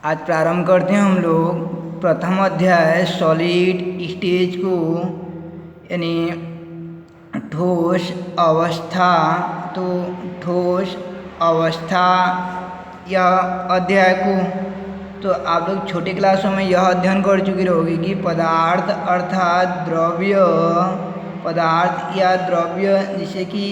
आज प्रारंभ करते हैं हम लोग प्रथम अध्याय सॉलिड स्टेज को, यानी ठोस अवस्था। तो ठोस अवस्था यह अध्याय को तो आप लोग छोटे क्लासों में यह अध्ययन कर चुके रहोगे कि पदार्थ अर्थात द्रव्य, पदार्थ या द्रव्य जिसे कि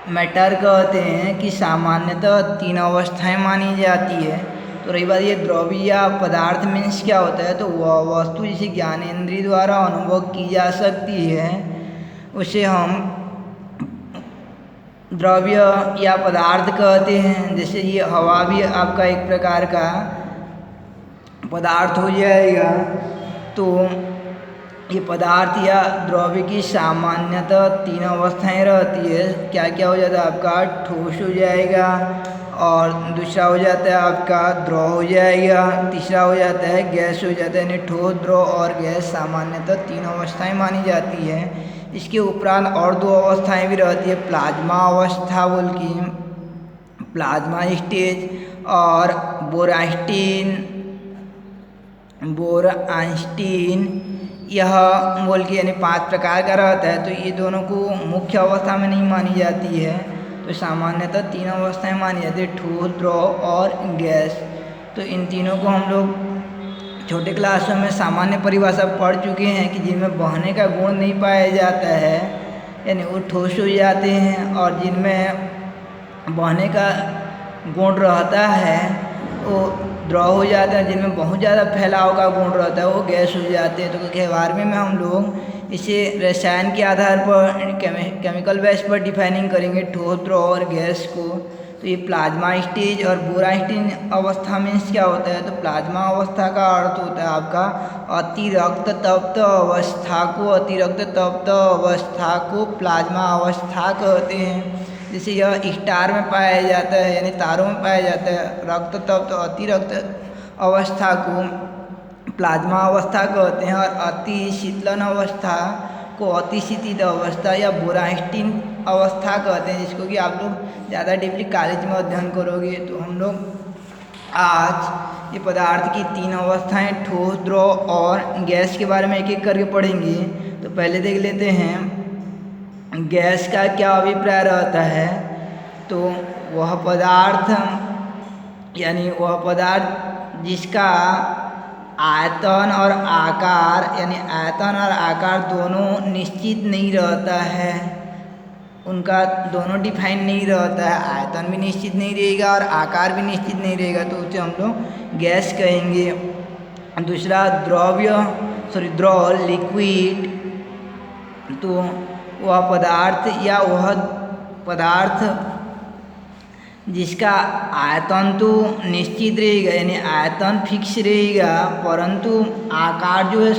मैटर कहते हैं कि सामान्यतः तीन अवस्थाएं मानी जाती है। तो रही बात ये द्रव्य या पदार्थ मीन्स क्या होता है, तो वह वस्तु जिसे ज्ञानेंद्रिय द्वारा अनुभव की जा सकती है उसे हम द्रव्य या पदार्थ कहते हैं। जैसे ये हवा भी आपका एक प्रकार का पदार्थ हो जाएगा। तो ये पदार्थ या द्रव्य की सामान्यतः तीन अवस्थाएं रहती है। क्या क्या हो जाता है आपका, ठोस हो जाएगा, और दूसरा हो जाता है आपका द्रव हो जाएगा, तीसरा हो जाता है गैस हो जाता है। यानी ठोस, द्रव और गैस सामान्यतः तीन अवस्थाएं मानी जाती है। इसके उपरांत और दो अवस्थाएं भी रहती है, प्लाज्मा अवस्था बोल की, प्लाज्मा स्टेज, और बोराइंस्टीन यह बोल के, यानी 5 प्रकार का रहता है। तो ये दोनों को मुख्य अवस्था में नहीं मानी जाती है। तो सामान्यतः तीन अवस्थाएं मानी जाती है, ठोस, द्रव और गैस। तो इन तीनों को हम लोग छोटे क्लासों में सामान्य परिभाषा पढ़ चुके हैं कि जिनमें बहने का गुण नहीं पाया जाता है, यानी वो ठोस हो जाते हैं, और जिनमें बहने का गुण रहता है वो द्रव हो जाता है, जिनमें बहुत ज़्यादा फैलाव का गुण रहता है वो गैस हो जाते हैं। तो के बारे में हम लोग इसे रसायन के आधार पर, केमिकल बेस पर डिफाइनिंग करेंगे ठोस, द्रव और गैस को। तो ये प्लाज्मा स्टेज और बोराइंस्टीन अवस्था मीन्स क्या होता है, तो प्लाज्मा अवस्था का अर्थ होता है आपका अतिरक्त तप्त अवस्था को, अतिरक्त तप्त अवस्था को प्लाज्मा अवस्था कहते हैं। जैसे यह स्टार में पाया जाता है, यानी तारों में पाया जाता है। रक्त तप्त अतिरक्त अवस्था को प्लाज्मा अवस्था कहते हैं, और अति शीतलन अवस्था को अतिशीतित अवस्था या बोराइंस्टीन अवस्था कहते हैं, जिसको कि आप लोग ज़्यादा डीपली कॉलेज में अध्ययन करोगे। तो हम लोग आज ये पदार्थ की तीन अवस्थाएं ठोस, द्रव और गैस के बारे में एक एक करके पढ़ेंगे। तो पहले देख लेते हैं गैस का क्या अभिप्राय रहता है। तो वह पदार्थ, यानी वह पदार्थ जिसका आयतन और आकार, यानी आयतन और आकार दोनों निश्चित नहीं रहता है, उनका दोनों डिफाइन नहीं रहता है। आयतन भी निश्चित नहीं रहेगा और आकार भी निश्चित नहीं रहेगा, तो उसे हम लोग गैस कहेंगे। दूसरा द्रव लिक्विड, तो वह पदार्थ या वह पदार्थ जिसका आयतन तो निश्चित रहेगा, यानी आयतन फिक्स रहेगा, परंतु आकार जो है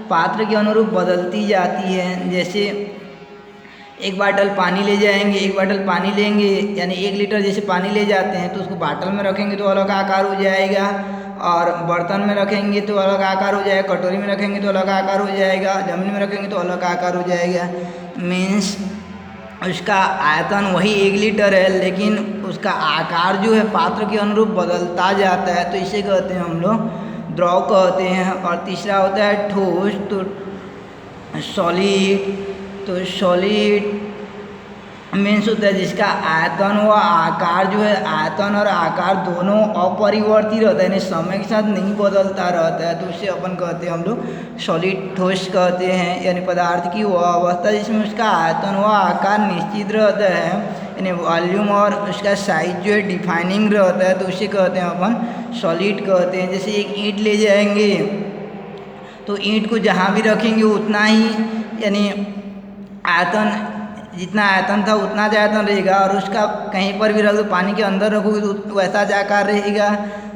पात्र के अनुरूप बदलती जाती है। जैसे एक बाटल पानी ले जाएंगे, एक बाटल पानी लेंगे, यानी 1 लीटर जैसे पानी ले जाते हैं, तो उसको बाटल में रखेंगे तो अलग आकार हो जाएगा, और बर्तन में रखेंगे तो अलग आकार हो जाएगा, कटोरी में रखेंगे तो अलग आकार हो जाएगा, जमीन में रखेंगे तो अलग आकार हो जाएगा। मीन्स उसका आयतन वही 1 लीटर है, लेकिन उसका आकार जो है पात्र के अनुरूप बदलता जाता है। तो इसे कहते हैं हम लोग द्रव कहते हैं। और तीसरा होता है ठोस, तो सॉलिड। तो सॉलिड मीन्स होता है जिसका आयतन व आकार जो है, आयतन और आकार दोनों अपरिवर्तित रहता है, यानी समय के साथ नहीं बदलता रहता है। तो उसे अपन कहते हैं हम लोग सॉलिड, ठोस कहते हैं। यानी पदार्थ की वह अवस्था जिसमें उसका आयतन व आकार निश्चित रहता है, यानी वॉल्यूम और उसका साइज जो है डिफाइनिंग रहता है, तो उसे कहते हैं अपन सॉलिड कहते हैं। जैसे एक ईंट ले जाएंगे तो ईंट को जहाँ भी रखेंगे उतना ही, यानी आयतन, जितना आयतन था उतना आयतन रहेगा, और उसका कहीं पर भी रख दो, पानी के अंदर रखोगे तो वैसा आकार रहेगा,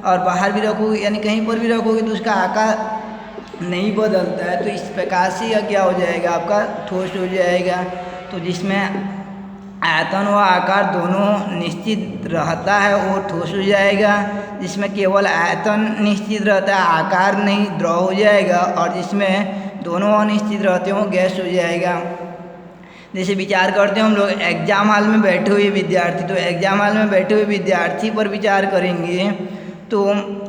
और बाहर भी रखोगे, यानी कहीं पर भी रखोगे तो उसका आकार नहीं बदलता है। तो इस प्रकार से यह क्या हो जाएगा आपका ठोस हो जाएगा। तो जिसमें आयतन व आकार दोनों निश्चित रहता है वो ठोस हो जाएगा, जिसमें केवल आयतन निश्चित रहता है, आकार नहीं, द्रव हो जाएगा, और जिसमें दोनों अनिश्चित रहते हैं वो गैस हो जाएगा। जैसे विचार करते हैं हम लोग एग्जाम हॉल में बैठे हुए विद्यार्थी, तो एग्जाम हॉल में बैठे हुए विद्यार्थी पर विचार करेंगे तो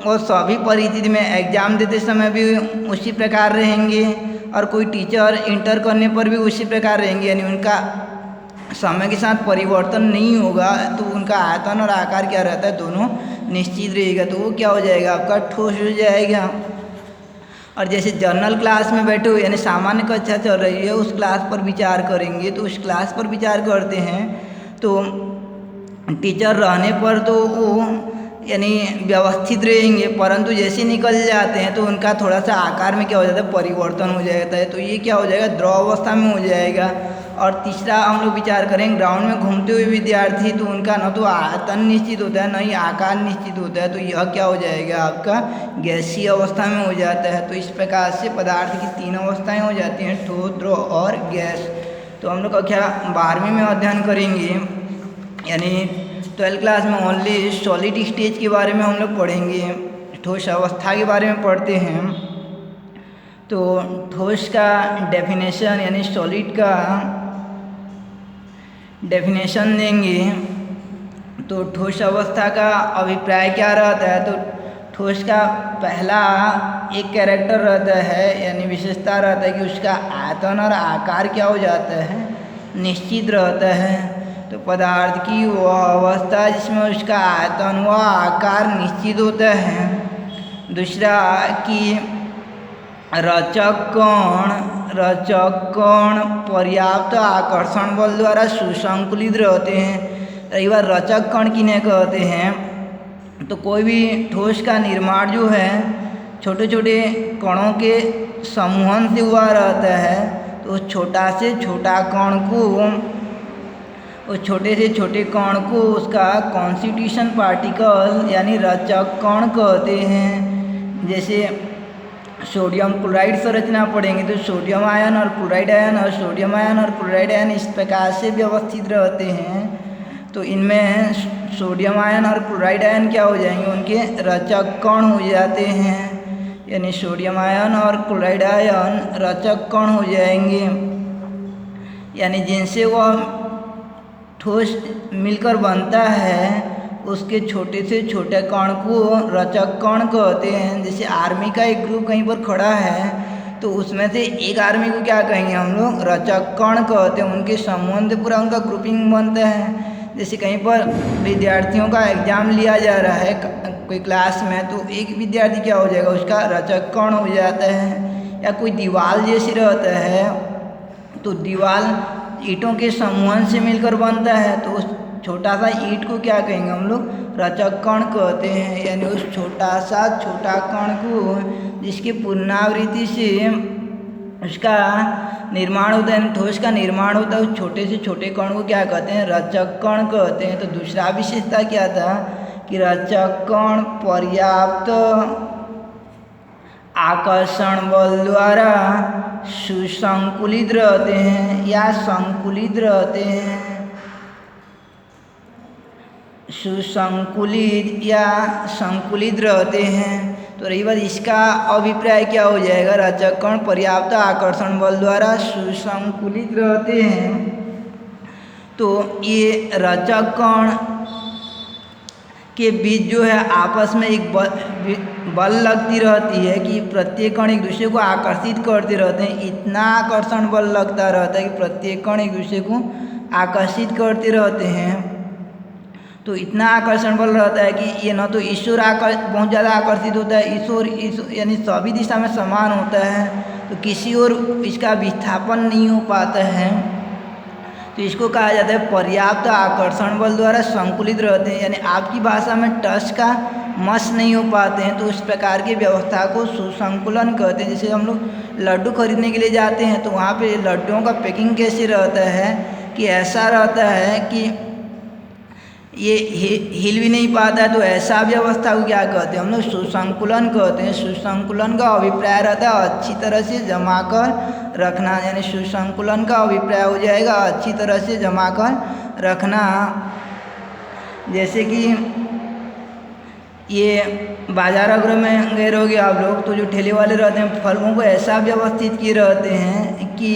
वो सभी परिस्थिति में एग्ज़ाम देते समय भी उसी प्रकार रहेंगे और कोई टीचर इंटर करने पर भी उसी प्रकार रहेंगे, यानी उनका समय के साथ परिवर्तन नहीं होगा। तो उनका आयतन और आकार क्या रहता है, दोनों निश्चित रहेगा। तो वो क्या हो जाएगा, आपका ठोस हो जाएगा। और जैसे जनरल क्लास में बैठे हुए यानी सामान्य कक्षा चल रही है, उस क्लास पर विचार करेंगे। तो उस क्लास पर विचार करते हैं तो टीचर रहने पर तो वो यानी व्यवस्थित रहेंगे, परंतु जैसे निकल जाते हैं तो उनका थोड़ा सा आकार में क्या हो जाता है, परिवर्तन हो जाता है। तो ये क्या हो जाएगा, द्रव अवस्था में हो जाएगा। और तीसरा हम लोग विचार करेंगे ग्राउंड में घूमते हुए विद्यार्थी, तो उनका न तो आयतन निश्चित होता है न ही आकार निश्चित होता है। तो यह क्या हो जाएगा, आपका गैसीय अवस्था में हो जाता है। तो इस प्रकार से पदार्थ की 3 अवस्थाएं हो जाती हैं, ठोस, द्रव और गैस। तो हम लोग कक्षा 12वीं में अध्ययन करेंगे, यानी 12th क्लास में ओनली सॉलिड स्टेज के बारे में हम लोग पढ़ेंगे, ठोस अवस्था के बारे में पढ़ते हैं। तो ठोस का डेफिनेशन यानी सॉलिड का डेफिनेशन देंगे। तो ठोस अवस्था का अभिप्राय क्या रहता है, तो ठोस का पहला एक कैरेक्टर रहता है यानी विशेषता रहता है कि उसका आयतन और आकार क्या हो जाता है, निश्चित रहता है। तो पदार्थ की वह अवस्था जिसमें उसका आयतन व आकार निश्चित होता है। दूसरा कि रचक कण पर्याप्त आकर्षण बल द्वारा सुसंकुलित रहते हैं। कई बार रचक कण किन्हें कहते हैं, तो कोई भी ठोस का निर्माण जो है छोटे छोटे कणों के समूहन से हुआ रहता है। तो छोटा से छोटा कण को, उस छोटे से छोटे कण को उसका कॉन्स्टिट्यूशन पार्टिकल यानी रचक कण कहते हैं। जैसे सोडियम क्लोराइड संरचना पढ़ेंगे तो सोडियम आयन और क्लोराइड आयन और सोडियम आयन और क्लोराइड आयन इस प्रकार से व्यवस्थित रहते हैं। तो इनमें सोडियम आयन और क्लोराइड आयन क्या हो जाएंगे, उनके रचक कण हो जाते हैं, यानी सोडियम आयन और क्लोराइड आयन रचक कण हो जाएंगे, यानी जिनसे वह ठोस मिलकर बनता है उसके छोटे से छोटे कण को रचक कण कहते हैं। जैसे आर्मी का एक ग्रुप कहीं पर खड़ा है तो उसमें से एक आर्मी को क्या कहेंगे हम लोग, रचक कण कहते हैं। उनके समूह से पूरा उनका ग्रुपिंग बनता है। जैसे कहीं पर विद्यार्थियों का एग्जाम लिया जा रहा है कोई क्लास में, तो एक विद्यार्थी क्या हो जाएगा, उसका रचक कण हो जाता है। या कोई दीवार जैसी रहता है तो दीवार ईंटों के समूहन से मिलकर बनता है, तो उस छोटा सा ईंट को क्या कहेंगे हम लोग, रचक कण कहते हैं। यानी उस छोटा सा छोटा कण को जिसकी पुनरावृत्ति से उसका निर्माण होता है, ठोस का निर्माण होता है, उस छोटे से छोटे कण को क्या कहते हैं, रचक कण कहते हैं। तो दूसरा विशेषता क्या था कि रचक कण पर्याप्त आकर्षण बल द्वारा सुसंकुलित रहते हैं या संकुलित रहते हैं। सुसंकुलित या संकुलित रहते हैं। तो रही बात इसका अभिप्राय क्या हो जाएगा, रचक कण पर्याप्त आकर्षण बल द्वारा सुसंकुलित रहते हैं। तो ये रचक कण के बीच जो है आपस में एक बल लगती रहती है कि प्रत्येक कण एक दूसरे को आकर्षित करते रहते हैं। इतना आकर्षण बल लगता रहता है कि प्रत्येक कण एक दूसरे को आकर्षित करते रहते हैं। तो इतना आकर्षण बल रहता है कि ये न तो ईश्वर बहुत ज़्यादा आकर्षित होता है, ईश्वर यानी सभी दिशा में समान होता है, तो किसी और इसका विस्थापन नहीं हो पाता है। तो इसको कहा जाता है पर्याप्त आकर्षण बल द्वारा संकुलित रहते हैं, यानी आपकी भाषा में टस का मस नहीं हो पाते हैं। तो उस प्रकार की व्यवस्था को सुसंकुलन कहते हैं। जैसे हम लोग लड्डू खरीदने के लिए जाते हैं तो वहाँ पे लड्डुओं का पैकिंग कैसे रहता है कि ऐसा रहता है कि ये हिल भी नहीं पाता है, तो ऐसा व्यवस्था को क्या कहते हैं हम लोग, सुसंकुलन कहते हैं। सुसंकुलन का अभिप्राय रहता है अच्छी तरह से जमा कर रखना, यानी सुसंकुलन का अभिप्राय हो जाएगा अच्छी तरह से जमा कर रखना। जैसे कि ये बाजार वगैरह में गए रहोगे आप लोग, तो जो ठेले वाले रहते हैं फलों को ऐसा व्यवस्थित किए रहते हैं कि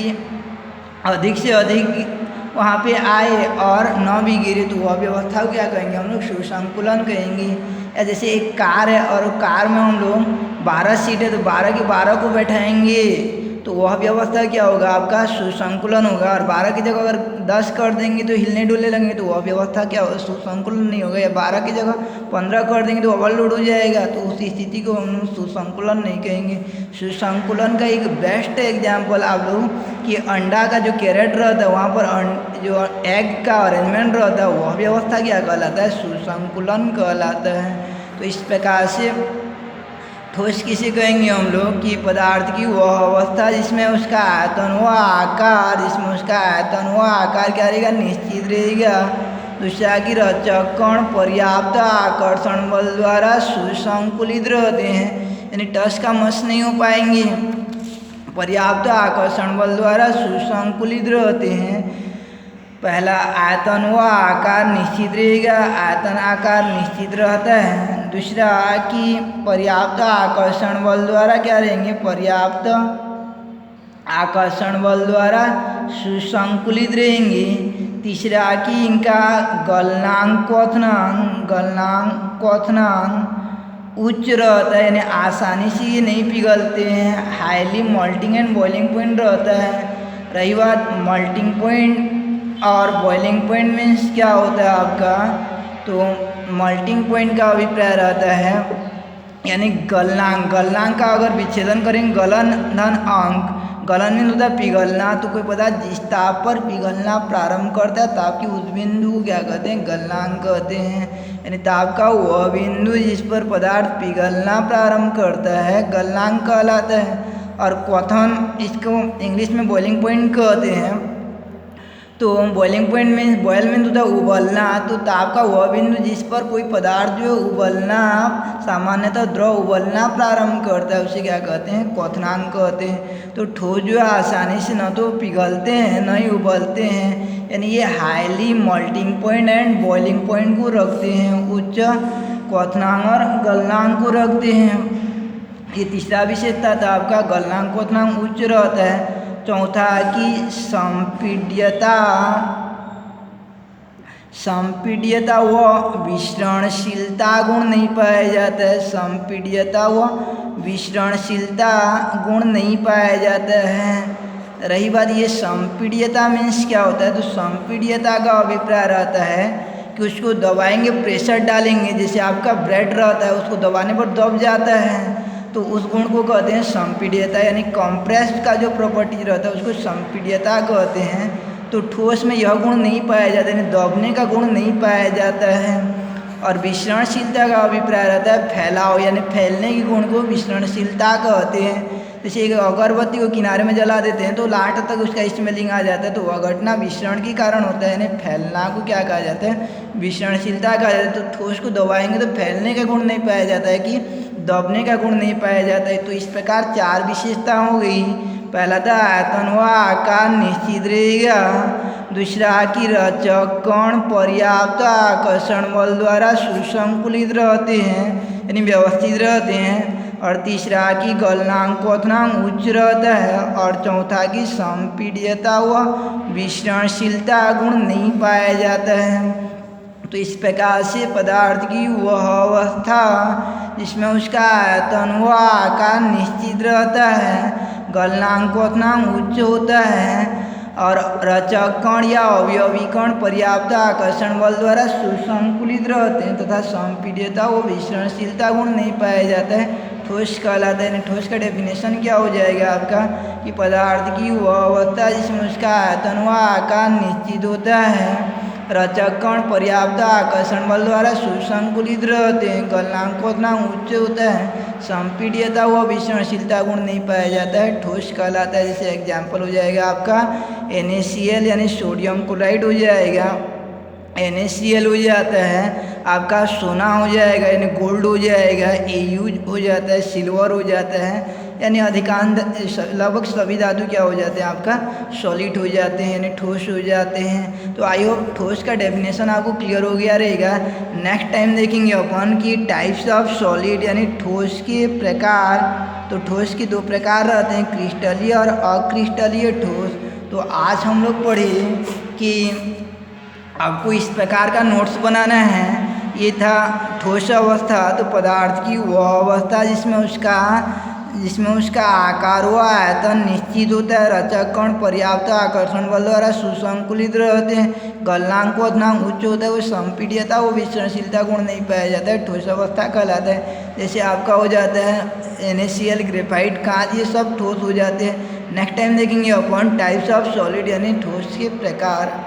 अधिक से अधिक वहाँ पे आए और न भी गिरे, तो वह व्यवस्था को क्या कहेंगे हम लोग, सुसंकुलन कहेंगे। या जैसे एक कार है और कार में हम लोग 12 सीट है तो 12 की 12 को बैठाएंगे तो वह व्यवस्था क्या होगा, आपका सुसंकुलन होगा। और 12 की जगह अगर 10 कर देंगे तो हिलने डुलने लगेंगे तो वह व्यवस्था क्या होगा, सुसंकुलन नहीं होगा। या 12 की जगह 15 कर देंगे तो ओवरलोड हो जाएगा, तो उस स्थिति को हम सुसंकुलन नहीं कहेंगे। सुसंकुलन का एक बेस्ट एग्जाम्पल आप लोग कि अंडा का जो कैरेट रहता है वहाँ पर जो एग का अरेंजमेंट रहता है वह व्यवस्था क्या कहलाता है, सुसंकुलन कहलाता है। तो इस प्रकार से ठोस किसे कहेंगे हम लोग कि पदार्थ की वह अवस्था जिसमें उसका आयतन व आकार, जिसमें उसका आयतन व आकार क्या रहेगा, निश्चित रहेगा। दूसरा कि रचक कण पर्याप्त आकर्षण बल द्वारा सुसंकुलित रहते हैं, यानी टस का मस नहीं हो पाएंगे, पर्याप्त आकर्षण बल द्वारा सुसंकुलित रहते हैं। पहला आयतन व आकार निश्चित रहेगा, आयतन आकार निश्चित रहता है। दूसरा कि पर्याप्त आकर्षण बल द्वारा क्या रहेंगे, पर्याप्त आकर्षण बल द्वारा सुसंकुलित रहेंगे। तीसरा कि इनका गलनांक क्वथनांक उच्च रहता है, यानी आसानी से ये नहीं पिघलते हैं, highly melting and boiling point रहता है। रही बात मेल्टिंग पॉइंट और बॉइलिंग पॉइंट मीन्स क्या होता है आपका, तो मेल्टिंग पॉइंट का अभिप्राय रहता है यानी गलनांक का अगर विच्छेदन करेंगे गलन धन अंक, गलन में होता है पिघलना, तो कोई पदार्थ जिस ताप पर पिघलना प्रारंभ करता है ताप की उस बिंदु को क्या कहते हैं, गलनांक कहते हैं। यानी ताप का वह बिंदु जिस पर पदार्थ पिघलना प्रारंभ करता है गलनांक कहलाता है। और क्वथन इसको इंग्लिश में बॉइलिंग पॉइंट कहते हैं। तो बॉइलिंग पॉइंट में बॉयल मीन्स होता है उबलना, तो ताप का वह बिंदु जिस पर कोई पदार्थ जो उबलना, सामान्यतः द्रव उबलना प्रारंभ करता है उसे क्या कहते हैं, क्वथनांक कहते हैं। तो ठोस जो है आसानी से न तो पिघलते हैं न ही उबलते हैं, यानी ये highly melting point and boiling point को रखते हैं, उच्च क्वथनांक और गलनांक को रखते हैं। ये तीसरा विशेषता था आपका, गलनांक क्वथनांक उच्च रहता है। चौथा कि संपीड्यता व विसरणशीलता गुण नहीं पाया जाता है, संपीड्यता व विसरणशीलता गुण नहीं पाया जाता है। रही बात ये संपीड्यता मीन्स क्या होता है, तो संपीड्यता का अभिप्राय रहता है कि उसको दबाएंगे, प्रेशर डालेंगे, जैसे आपका ब्रेड रहता है उसको दबाने पर दब जाता है, तो उस गुण को कहते हैं संपीड्यता। यानी कंप्रेस्ड का जो प्रॉपर्टीज रहता है उसको संपीड्यता कहते हैं। तो ठोस में यह गुण नहीं पाया जाता, यानी दबने का गुण नहीं पाया जाता है। और विसरणशीलता का अभिप्राय रहता है फैलाव, यानी फैलने के गुण को विसरणशीलता कहते हैं। जैसे एक अगरबत्ती को किनारे में जला देते हैं तो लास्ट तक उसका स्मेलिंग आ जाता है, तो वह घटना विसरण के कारण होता है, यानी फैलना को क्या कहा जाता है, विसरणशीलता कहा जाता है। तो ठोस को दबाएंगे तो फैलने का गुण नहीं पाया जाता है कि दबने का गुण नहीं पाया जाता है। तो इस प्रकार चार विशेषता हो गई। पहला था आयतन व आकार निश्चित रहेगा, दूसरा कि रचक कण पर्याप्त आकर्षण बल द्वारा सुसंकुलित रहते हैं यानी व्यवस्थित रहते हैं, और तीसरा कि गलनांक क्वथनांक उच्च रहता है, और चौथा कि संपीड्यता व विसरणशीलता गुण नहीं पाया जाता है। तो इस प्रकार से पदार्थ की वह अवस्था जिसमें उसका आयतन व आकार निश्चित रहता है, गलनांक क्वथनांक उच्च होता है, और रचक कण या अवयवी कण पर्याप्त आकर्षण बल द्वारा सुसंकुलित रहते हैं, तथा संपीड्यता व विसरणशीलता गुण नहीं पाया जाता है, ठोस कहलाता है। ठोस का डेफिनेशन क्या हो जाएगा आपका कि पदार्थ की वह अवस्था जिसमें उसका आयतन व आकार निश्चित होता है, रचक कण पर्याप्त आकर्षण बल द्वारा सुसंकुलित रहते हैं, गलनांक क्वथनांक उच्च होता है, संपीड्यता व विसरणशीलता गुण नहीं पाया जाता है, ठोस कहलाता है। जैसे एग्जाम्पल हो जाएगा आपका NaCl यानी सोडियम क्लोराइड हो जाएगा, NaCl हो जाता है आपका सोना हो जाएगा यानी गोल्ड हो जाएगा, Au हो जाता है सिल्वर हो जाता है, यानी अधिकांश लगभग सभी धातु क्या हो जाते हैं आपका सॉलिड हो जाते हैं यानी ठोस हो जाते हैं। तो आई होप ठोस का डेफिनेशन आपको क्लियर हो गया रहेगा। नेक्स्ट टाइम देखेंगे अपन की टाइप्स ऑफ सॉलिड यानी ठोस के प्रकार। तो ठोस के दो प्रकार रहते हैं, क्रिस्टलीय और अक्रिस्टलीय ठोस। तो आज हम लोग पढ़े कि आपको इस प्रकार का नोट्स बनाना है, ये था ठोस अवस्था। तो पदार्थ की वह अवस्था जिसमें उसका आकार व आयतन निश्चित होता है। रचक कण पर्याप्त आकर्षण बल द्वारा सुसंकुलित रहते हैं। गलनांक व द्रव्यमान उच्च होता है। वो संपीड्यता वो विसरणशीलता गुण नहीं पाया जाता है, ठोस अवस्था कहलाता है। जैसे आपका हो जाता है NaCl, ग्रेफाइट, कांच, ये सब ठोस हो जाते हैं। नेक्स्ट टाइम देखेंगे अपन टाइप्स ऑफ सॉलिड यानी ठोस के प्रकार।